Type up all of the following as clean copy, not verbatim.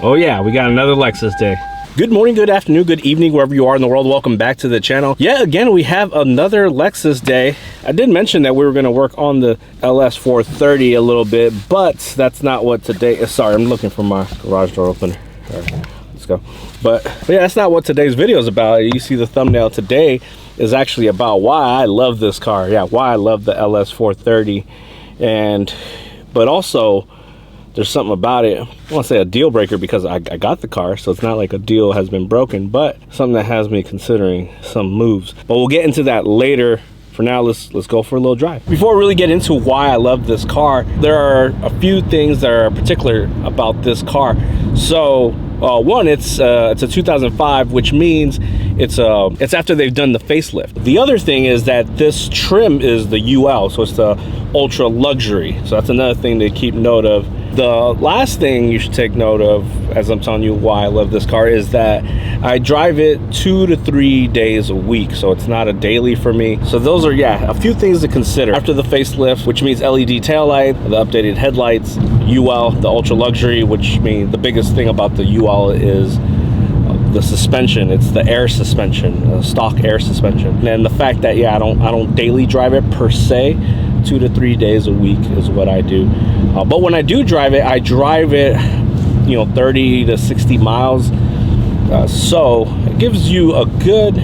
Oh yeah, we got another Lexus day. Good morning, good afternoon, good evening, wherever you are in the world. Welcome back to the channel. Yeah, again, we have another Lexus day. I did mention that we were going to work on the LS430 a little bit, but that's not what today is. Sorry, I'm looking for my garage door opener. All right, let's go. But yeah, that's not what today's video is about. You see the thumbnail today is actually about why I love this car. Yeah, why I love the LS430. But also, there's something about it. I don't want to say a deal breaker because I got the car, so it's not like a deal has been broken, but something that has me considering some moves. But we'll get into that later. For now, let's go for a little drive. Before we really get into why I love this car, there are a few things that are particular about this car. So one, it's a 2005, which means it's after they've done the facelift. The other thing is that this trim is the UL, so it's the ultra luxury. So that's another thing to keep note of. The last thing you should take note of, as I'm telling you why I love this car, is that I drive it 2 to 3 days a week, so it's not a daily for me. So those are, yeah, a few things to consider. After the facelift, which means LED taillight, the updated headlights, UL, the ultra luxury, which means the biggest thing about the UL is the suspension. It's the air suspension, stock air suspension, and the fact that, yeah, I don't daily drive it per se. 2 to 3 days a week is what I do. But when I do drive it, I drive it, 30 to 60 miles. So it gives you a good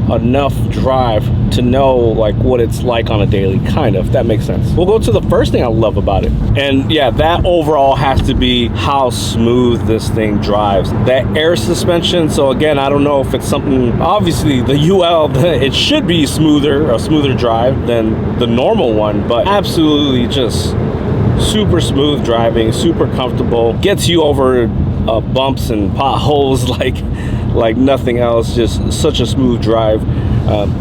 enough drive to know like what it's like on a daily, kind of, if that makes sense. We'll go to the first thing I love about it, and yeah, that overall has to be how smooth this thing drives. That air suspension. So again, I don't know if it's something, obviously the UL, it should be a smoother drive than the normal one, but absolutely just super smooth driving, super comfortable, gets you over bumps and potholes like nothing else. Just such a smooth drive.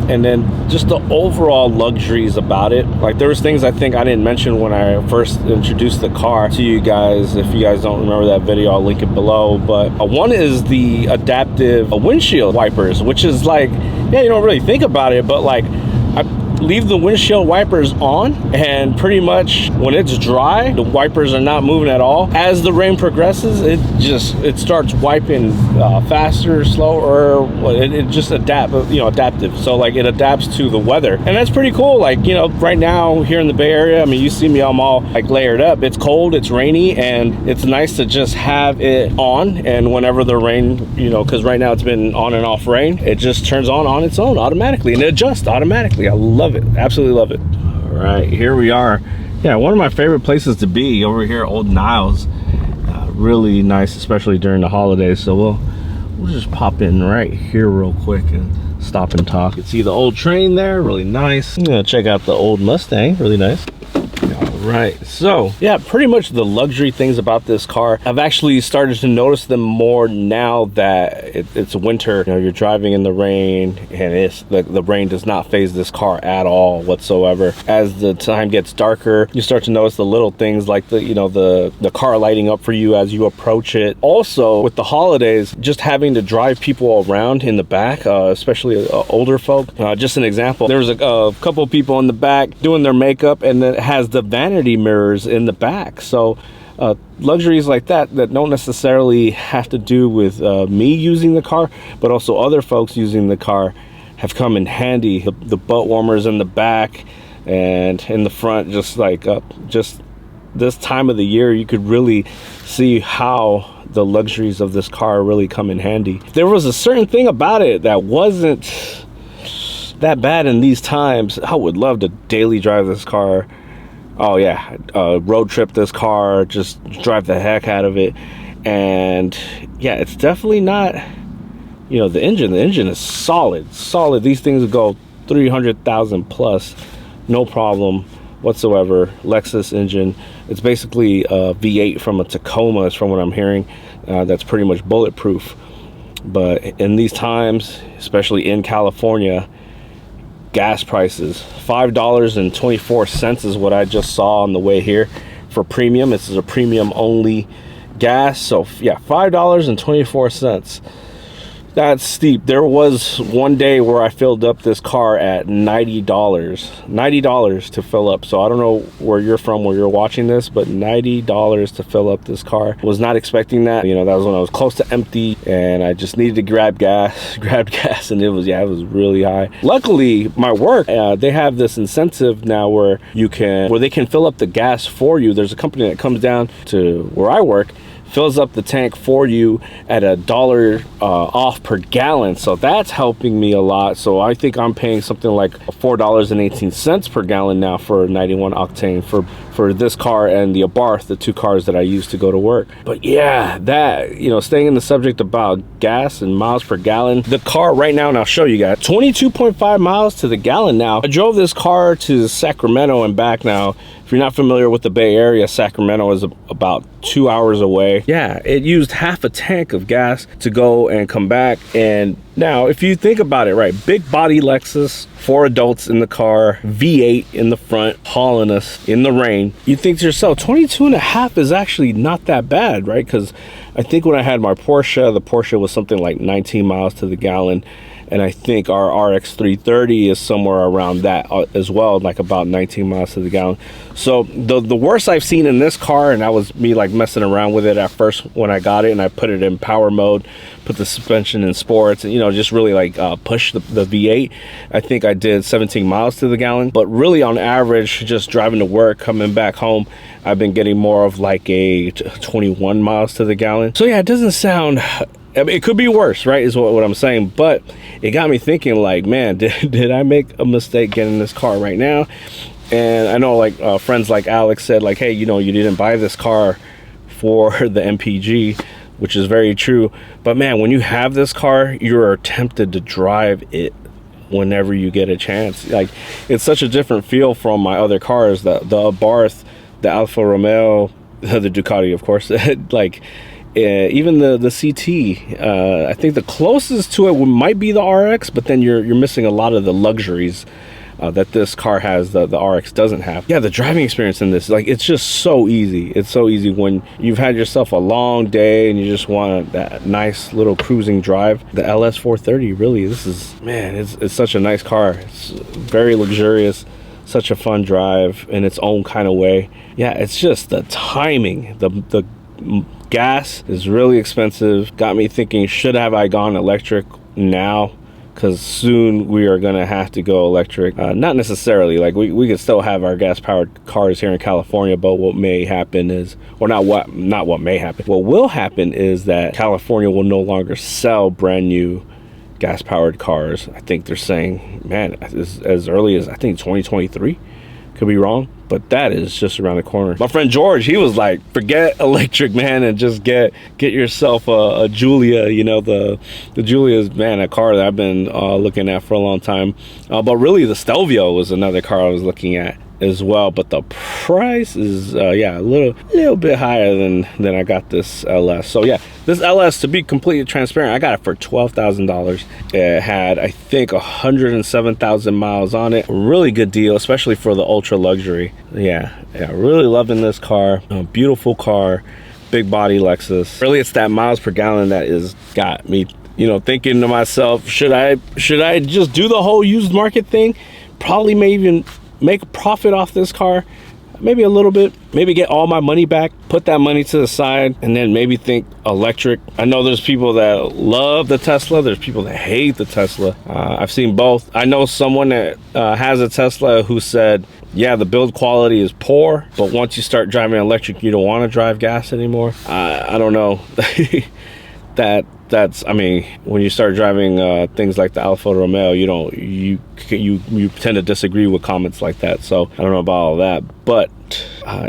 And then just the overall luxuries about it. Like, there was things I think I didn't mention when I first introduced the car to you guys. If you guys don't remember that video, I'll link it below. But one is the adaptive windshield wipers, which is like, yeah, you don't really think about it, but like, I leave the windshield wipers on, and pretty much when it's dry, the wipers are not moving at all. As the rain progresses, it starts wiping faster, slower. It just adaptive. So like, it adapts to the weather, and that's pretty cool. Like, right now here in the Bay Area, I mean, you see me, I'm all like layered up. It's cold, it's rainy, and it's nice to just have it on. And whenever the rain, because right now it's been on and off rain, it just turns on its own automatically, and it adjusts automatically. I love it, absolutely love it. All right, here we are. Yeah, one of my favorite places to be over here, Old Niles. Really nice, especially during the holidays. So we'll just pop in right here real quick and stop and talk. You can see the old train there, really nice. I'm gonna check out the old Mustang, really nice. Right, so yeah, pretty much the luxury things about this car, I've actually started to notice them more now that it's winter. You're driving in the rain, and it's the rain does not faze this car at all whatsoever. As the time gets darker, you start to notice the little things like the car lighting up for you as you approach it. Also, with the holidays, just having to drive people around in the back, especially older folk. Just an example, there was a couple of people in the back doing their makeup, and it has the vanity mirrors in the back. So luxuries like that don't necessarily have to do with me using the car, but also other folks using the car have come in handy. The butt warmers in the back and in the front, just like just this time of the year, you could really see how the luxuries of this car really come in handy. If there was a certain thing about it that wasn't that bad in these times, I would love to daily drive this car. Oh yeah, road trip this car, just drive the heck out of it. And yeah, it's definitely not, the engine is solid. These things go 300,000 plus, no problem whatsoever. Lexus engine. It's basically a V8 from a Tacoma, is from what I'm hearing. That's pretty much bulletproof. But in these times, especially in California, gas prices, $5.24 is what I just saw on the way here for premium. This is a premium only gas. So yeah, $5.24. That's steep. There was one day where I filled up this car at $90 to fill up. So I don't know where you're from, where you're watching this, but $90 to fill up this car. Was not expecting that. You know, that was when I was close to empty and I just needed to grab gas, and it was really high. Luckily, my work, they have this incentive now where they can fill up the gas for you. There's a company that comes down to where I work, fills up the tank for you at $1 off per gallon. So that's helping me a lot. So I think I'm paying something like $4.18 per gallon now for 91 octane for this car and the Abarth, the two cars that I use to go to work. But yeah, that, you know, staying in the subject about gas and miles per gallon, the car right now, and I'll show you guys, 22.5 miles to the gallon now. I drove this car to Sacramento and back now. If you're not familiar with the Bay Area, Sacramento is about 2 hours away. Yeah, it used half a tank of gas to go and come back. And now, if you think about it, right, big body Lexus, 4 adults in the car, V8 in the front, hauling us in the rain. You think to yourself, 22 and a half is actually not that bad, right? Because I think when I had my Porsche, the Porsche was something like 19 miles to the gallon. And I think our RX 330 is somewhere around that as well, like about 19 miles to the gallon. So the worst I've seen in this car, and that was me like messing around with it at first when I got it, and I put it in power mode, put the suspension in sports, and, you know, just really like push the V8. I think I did 17 miles to the gallon. But really on average, just driving to work, coming back home, I've been getting more of like a 21 miles to the gallon. So yeah, it doesn't sound... I mean, it could be worse, right, is what I'm saying. But it got me thinking, like, man, did I make a mistake getting this car right now? And I know, like, friends like Alex said, like, hey, you know, you didn't buy this car for the MPG, which is very true. But, man, when you have this car, you're tempted to drive it whenever you get a chance. Like, it's such a different feel from my other cars, the Abarth, the Alfa Romeo, the Ducati, of course, like... even the CT, I think the closest to it might be the RX, but then you're missing a lot of the luxuries that this car has that the RX doesn't have. Yeah, the driving experience in this, like, it's just so easy. It's so easy when you've had yourself a long day and you just want that nice little cruising drive. The LS 430, really, this is, man, it's such a nice car. It's very luxurious, such a fun drive in its own kind of way. Yeah, it's just the timing, the gas is really expensive. Got me thinking, should have I gone electric now? Because soon we are gonna have to go electric. Not necessarily, like we could still have our gas powered cars here in California, but what may happen is, or not what may happen, what will happen is that California will no longer sell brand new gas powered cars. I think they're saying, man, as early as I think 2023. Could be wrong, but that is just around the corner. My friend George, he was like, forget electric, man, and just get yourself a Giulia. You know, the Giulia is, man, a car that I've been looking at for a long time. But really, the Stelvio was another car I was looking at as well, but the price is yeah, a little bit higher than I got this LS. So yeah, this LS, to be completely transparent, I got it for $12,000. It had, I think, 107,000 miles on it. Really good deal, especially for the ultra luxury. Yeah, really loving this car. A beautiful car, big body Lexus. Really, it's that miles per gallon that is got me, you know, thinking to myself, should I just do the whole used market thing? Probably may even make a profit off this car, maybe a little bit, maybe get all my money back, put that money to the side, and then maybe think electric. I know there's people that love the Tesla, there's people that hate the Tesla. I've seen both. I know someone that has a Tesla who said, yeah, the build quality is poor, but once you start driving electric, you don't want to drive gas anymore. I don't know. That's, I mean, when you start driving things like the Alfa Romeo, you tend to disagree with comments like that. So I don't know about all that, but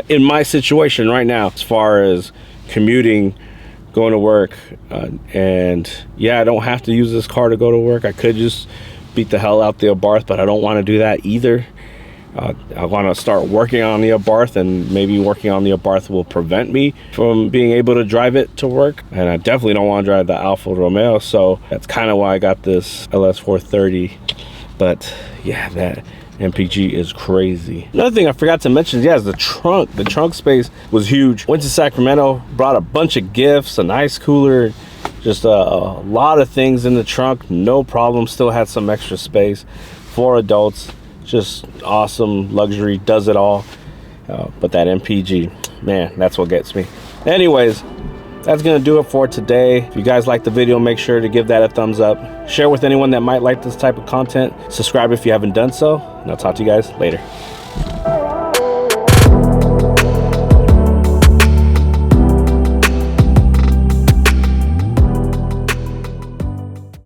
in my situation right now, as far as commuting, going to work, and yeah, I don't have to use this car to go to work. I could just beat the hell out the Abarth, but I don't want to do that either. I want to start working on the Abarth, and maybe working on the Abarth will prevent me from being able to drive it to work. And I definitely don't want to drive the Alfa Romeo, so that's kind of why I got this LS 430. But yeah, that MPG is crazy. Another thing I forgot to mention, yeah, is the trunk. The trunk space was huge. Went to Sacramento, brought a bunch of gifts, an ice cooler, Just a lot of things in the trunk, no problem. Still had some extra space for adults. Just awesome luxury, does it all. But that MPG, man, that's what gets me. Anyways, that's gonna do it for today. If you guys like the video, make sure to give that a thumbs up. Share with anyone that might like this type of content. Subscribe if you haven't done so, and I'll talk to you guys later.